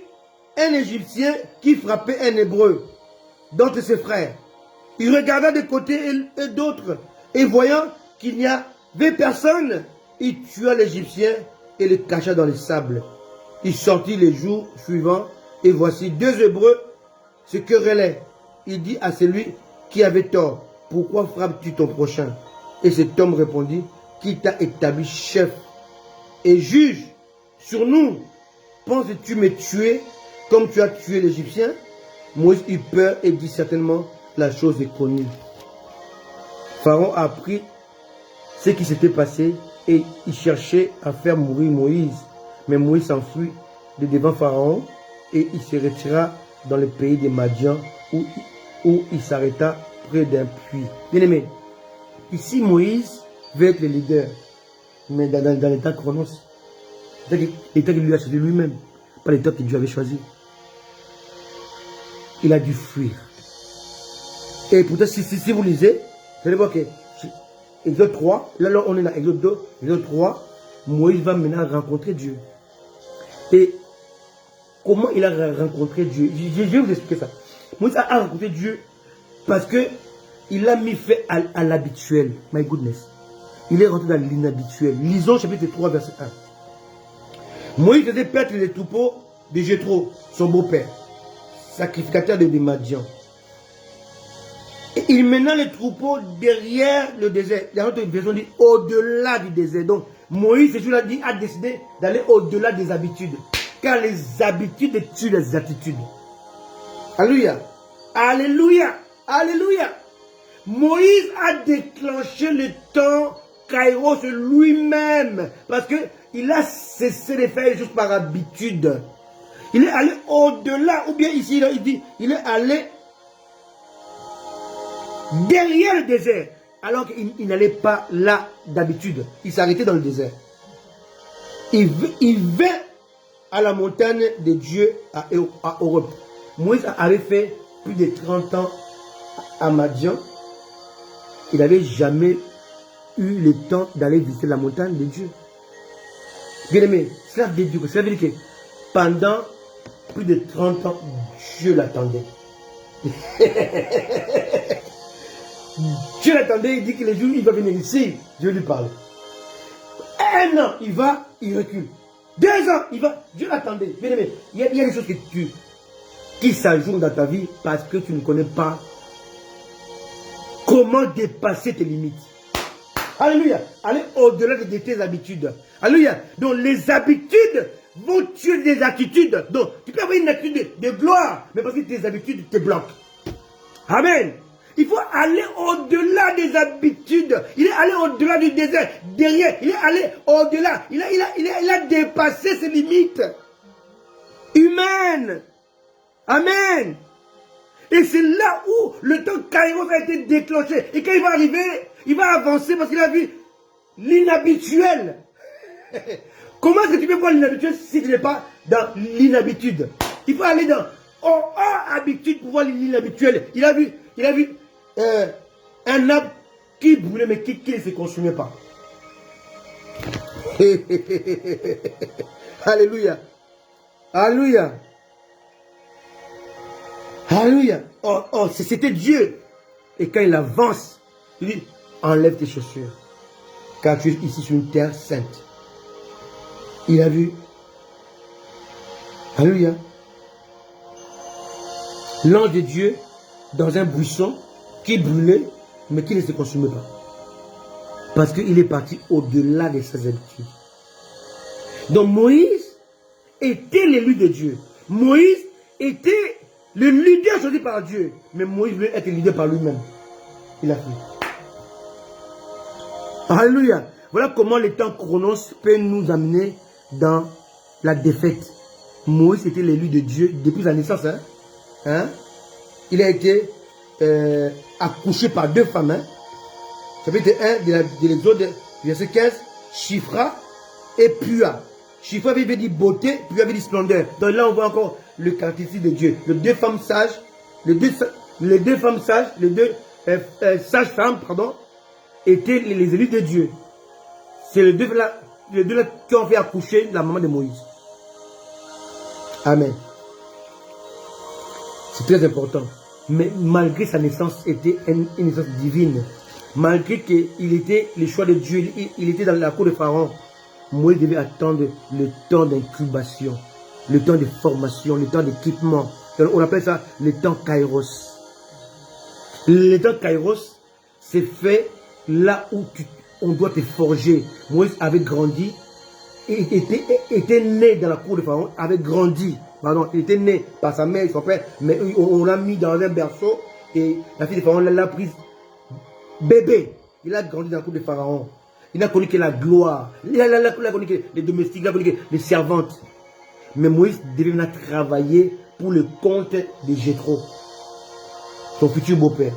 un Égyptien qui frappait un Hébreu, d'entre ses frères. Il regarda de côté et d'autre, et voyant qu'il n'y avait personne, il tua l'Égyptien et le cacha dans le sable. Il sortit les jours suivants, et voici deux Hébreux se querellaient. Il dit à celui qui avait tort, pourquoi frappes-tu ton prochain? Et cet homme répondit, qui t'a établi chef et juge sur nous? Penses-tu me tuer comme tu as tué l'Égyptien? Moïse eut peur et dit certainement, la chose est connue. Pharaon a appris ce qui s'était passé et il cherchait à faire mourir Moïse. Mais Moïse s'enfuit de devant Pharaon et il se retira dans le pays des Madians où il s'arrêta près d'un puits. Bien aimé, ici Moïse veut être le leader, mais dans l'état chronos, l'état qu'il lui a choisi lui-même, pas l'état que Dieu avait choisi. Il a dû fuir. Et pourtant, si vous lisez, vous allez voir que Exode 3, là on est dans Exode 2, Exode 3, Moïse va maintenant rencontrer Dieu. Et comment il a rencontré Dieu? Je vais vous expliquer ça. Moïse a rencontré Dieu parce que il a mis fait à l'habituel. My goodness. Il est rentré dans l'inhabituel. Lisons chapitre 3, verset 1. Moïse faisait perdre les troupeaux de Jéthro, son beau-père, sacrificateur de Madian. Et Il mena les troupeaux derrière le désert. Il y a une autre version dit au-delà du désert. Donc, Moïse, a décidé d'aller au-delà des habitudes. Car les habitudes tuent les attitudes. Alléluia. Alléluia. Alléluia. Moïse a déclenché le temps Kairos lui-même. Parce qu'il a cessé de faire les choses par habitude. Il est allé au-delà. Ou bien ici, il dit, il est allé derrière le désert. Alors qu'il n'allait pas là d'habitude. Il s'arrêtait dans le désert. Il vint à la montagne de Dieu à Europe. Moïse avait fait plus de 30 ans à Madian. Il n'avait jamais eu le temps d'aller visiter la montagne de Dieu. Bien aimé, cela veut dire que pendant plus de 30 ans, Dieu l'attendait. Dieu l'attendait, il dit que les jours il va venir ici, Dieu lui parle. 1 an, il va, il recule. 2 ans, il va, Dieu l'attendait. Bien aimé, il y a des choses qui s'ajoutent dans ta vie parce que tu ne connais pas comment dépasser tes limites. Alléluia. Aller au-delà de tes habitudes. Alléluia. Donc les habitudes vont tuer des attitudes. Donc tu peux avoir une attitude de gloire, mais parce que tes habitudes te bloquent. Amen. Il faut aller au-delà des habitudes. Il est allé au-delà du désert. Derrière, il est allé au-delà. Il a dépassé ses limites humaines. Amen. Et c'est là où le temps Kairos a été déclenché. Et quand il va arriver, il va avancer parce qu'il a vu l'inhabituel. Comment est-ce que tu peux voir l'inhabituel si tu n'es pas dans l'inhabitude? Il faut aller dans hors habitude pour voir l'inhabituel. Il a vu un arbre qui brûlait mais qui ne se consumait pas. Alléluia. Alléluia. Alléluia. Oh, c'était Dieu. Et quand il avance, il dit, enlève tes chaussures. Car tu es ici sur une terre sainte. Il a vu. Alléluia. L'ange de Dieu dans un buisson qui brûlait, mais qui ne se consumait pas. Parce qu'il est parti au-delà de ses habitudes. Donc Moïse était l'élu de Dieu. Moïse était le leader choisi par Dieu. Mais Moïse voulait être leader par lui-même. Il a fait. Alléluia. Voilà comment le temps chronos peut nous amener dans la défaite. Moïse était l'élu de Dieu depuis sa naissance. Il a été accouché par 2 femmes. Chapitre 1 de l'Exode, verset 15. Shifra et Pua. Shifra avait dit beauté, Pua avait dit splendeur. Donc là on voit encore le caractéristique de Dieu. Les 2 femmes sages, les deux femmes sages, les 2 sages femmes, pardon, étaient les élus de Dieu. C'est les deux là qui ont fait accoucher la maman de Moïse. Amen. C'est très important. Mais malgré sa naissance, était une naissance divine. Malgré qu'il était le choix de Dieu, il était dans la cour de Pharaon. Moïse devait attendre le temps d'incubation, le temps de formation, le temps d'équipement. On appelle ça le temps Kairos. Le temps Kairos, c'est fait là où on doit te forger. Moïse avait grandi, était né dans la cour de Pharaon, avait grandi. Pardon, il était né par sa mère et son père, mais on l'a mis dans un berceau et la fille de Pharaon l'a prise bébé. Il a grandi dans la cour de Pharaon. Il a connu que la gloire. Il a connu que les domestiques, il a connu que les servantes. Mais Moïse devait venir travailler pour le compte de Jéthro, son futur beau-père.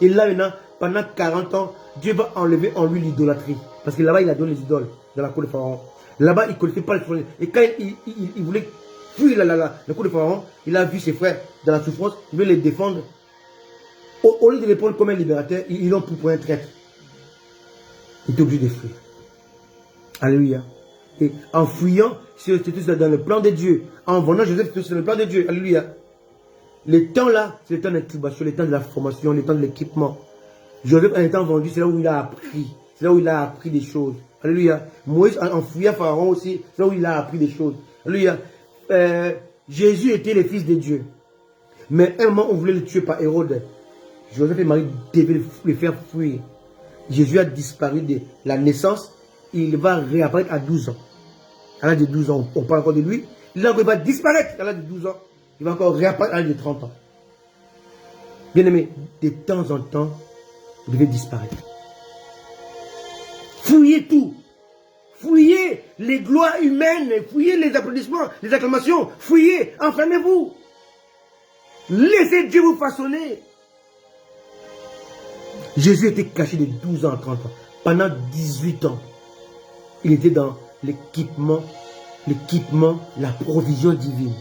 Et là maintenant, pendant 40 ans, Dieu va enlever en lui l'idolâtrie. Parce que là-bas, il a donné les idoles dans la cour de Pharaon. Là-bas, il ne connaissait pas les choses. Et quand il voulait fuir la cour de Pharaon, il a vu ses frères dans la souffrance, il veut les défendre. Au lieu de répondre comme un libérateur, ils l'ont pris pour un traître. Il était obligé de fuir. Alléluia. Et en fuyant, c'était tout ça dans le plan de Dieu. En venant Joseph, c'était tout ça dans le plan de Dieu. Alléluia. Le temps là, c'est le temps d'incubation, le temps de la formation, le temps de l'équipement. Joseph, en étant vendu, c'est là où il a appris. C'est là où il a appris des choses. Alléluia. Moïse, en fuyant Pharaon aussi, c'est là où il a appris des choses. Alléluia. Jésus était le fils de Dieu. Mais à un moment, on voulait le tuer par Hérode. Joseph et Marie devaient le faire fuir. Jésus a disparu de la naissance. Il va réapparaître à 12 ans. À l'âge de 12 ans, on parle encore de lui. Il va disparaître à l'âge de 12 ans. Il va encore réapparaître à l'âge de 30 ans. Bien aimé, de temps en temps, vous devez disparaître. Fouillez tout. Fouillez les gloires humaines. Fouillez les applaudissements, les acclamations. Fouillez, enfermez-vous. Laissez Dieu vous façonner. Jésus était caché de 12 ans à 30 ans. Pendant 18 ans, il était dans l'équipement, la provision divine.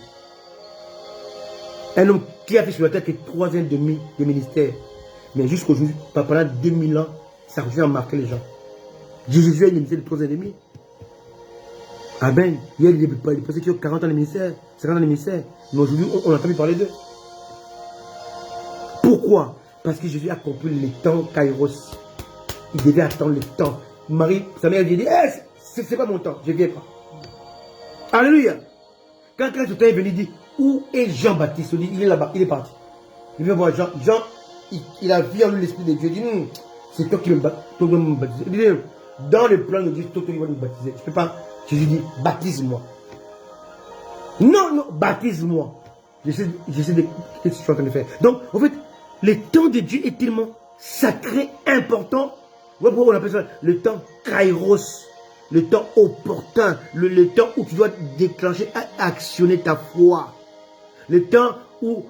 Un homme qui a fait sur la terre que 3 ans et demi de ministère. Mais jusqu'aujourd'hui, pendant 2000 ans, ça continue à marquer les gens. Jésus a une ministère de 3 ans et demi. Amen. Il y a des personnes qui ont 40 ans de ministère, 50 ans de ministère. Mais aujourd'hui, on entend plus parler d'eux. Pourquoi? Parce que Jésus a compris le temps Kairos. Il devait attendre le temps. Marie, sa mère lui dit, c'est pas mon temps, je ne viens pas. Alléluia. Quand ce temps est venu, il dit, où est Jean-Baptiste? Il est là-bas, il est parti. Il vient voir Jean. Jean, il a vu en lui l'Esprit de Dieu. Il dit, c'est toi qui me baptiser. Il dit, dans le plan de Dieu, c'est toi qui vas me baptiser. Je ne peux pas. Jésus dit, baptise-moi. Non, baptise-moi. Je sais de ce que je suis en train de faire. Donc, en fait, le temps de Dieu est tellement sacré, important. Pourquoi on appelle ça le temps kairos, le temps opportun, le temps où tu dois déclencher, actionner ta foi. Le temps où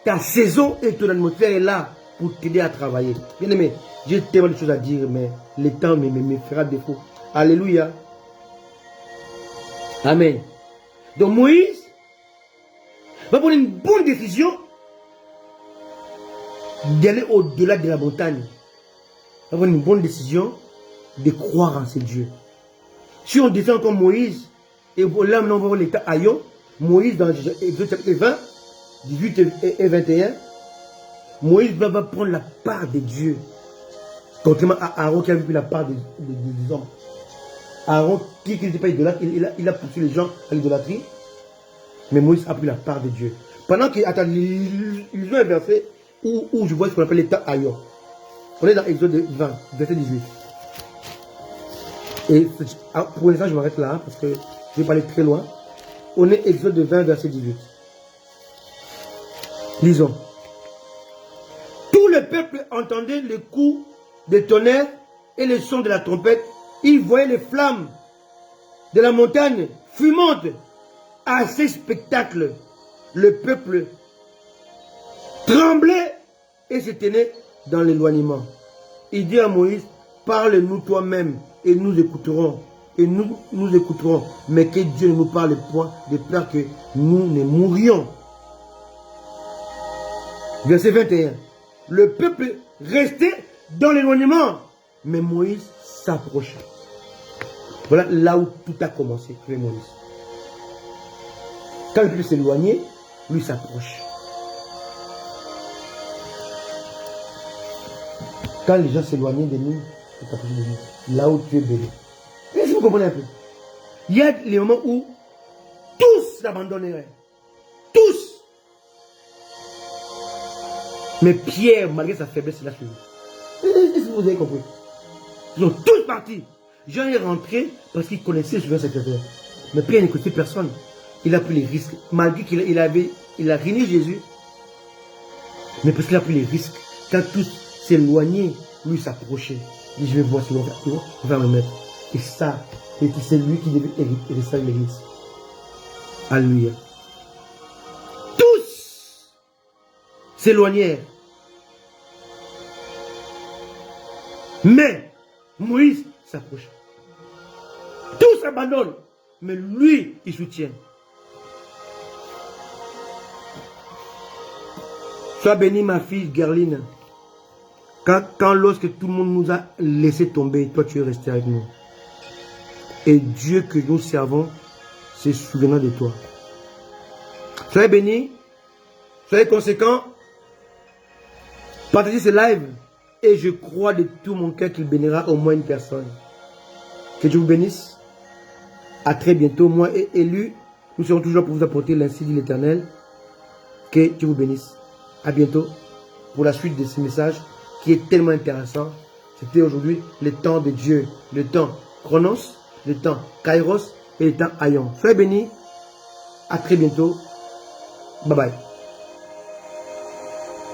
ta saison et ton atmosphère est là pour t'aider à travailler. Bien aimé, j'ai tellement de choses à dire, mais le temps me fera défaut. Alléluia. Amen. Donc Moïse va prendre une bonne décision d'aller au-delà de la montagne. Il va prendre une bonne décision de croire en ce Dieu. Si on descend comme Moïse, et là maintenant on va voir l'état Aïon, Moïse dans Exode chapitre 20, 18 et 21, Moïse va prendre la part de Dieu. Contrairement à Aaron qui a vu la part des hommes. Aaron, qui n'était pas idolâtre, il a poussé les gens à l'idolâtrie. Mais Moïse a pris la part de Dieu. Pendant que, attends, ils ont un verset où je vois ce qu'on appelle l'état Aïon. On est dans Exode 20, verset 18. Et pour l'instant, je m'arrête là, parce que je vais pas aller très loin. On est Exode 20, verset 18. Lisons. Tout le peuple entendait le coup de tonnerre et le son de la trompette. Il voyait les flammes de la montagne fumantes. À ces spectacles, le peuple tremblait et se tenait dans l'éloignement. Il dit à Moïse, parle-nous toi-même et nous écouterons. Et nous écouterons. Mais que Dieu ne nous parle point de peur que nous ne mourions. Verset 21. Le peuple restait dans l'éloignement. Mais Moïse s'approcha. Voilà là où tout a commencé, Moïse. Quand le peuple s'éloignait, lui s'approche. Quand les gens s'éloignaient de nous, là où tu es béni. Est-ce que vous comprenez un peu? Il y a les moments où tous s'abandonneraient. Tous. Mais Pierre, malgré sa faiblesse, il a suivi. Est-ce que vous avez compris? Ils sont tous partis. Jean est rentré parce qu'il connaissait souvent cette affaire. Mais Pierre n'écoutait personne. Il a pris les risques. Malgré qu'il a régné Jésus. Mais parce qu'il a pris les risques. Quand tous s'éloignaient, lui s'approchait. Il dit, je vais voir ce qu'on va me mettre. Et ça, c'est lui qui devait rester avec l'église. Alléluia. Tous s'éloignèrent. Mais Moïse s'approche. Tous abandonnent. Mais lui, il soutient. Sois bénie, ma fille Gerline. Quand lorsque tout le monde nous a laissé tomber, toi tu es resté avec nous. Et Dieu que nous servons se souviendra de toi. Soyez bénis. Soyez conséquents. Partagez ce live. Et je crois de tout mon cœur qu'il bénira au moins une personne. Que Dieu vous bénisse. À très bientôt. Moi et élu, nous serons toujours pour vous apporter l'ainsi dit l'Éternel. Que Dieu vous bénisse. À bientôt. pour la suite de ce message qui est tellement intéressant. C'était aujourd'hui le temps de Dieu, le temps Chronos, le temps Kairos et le temps Aion. Soyez bénis. À très bientôt. Bye bye.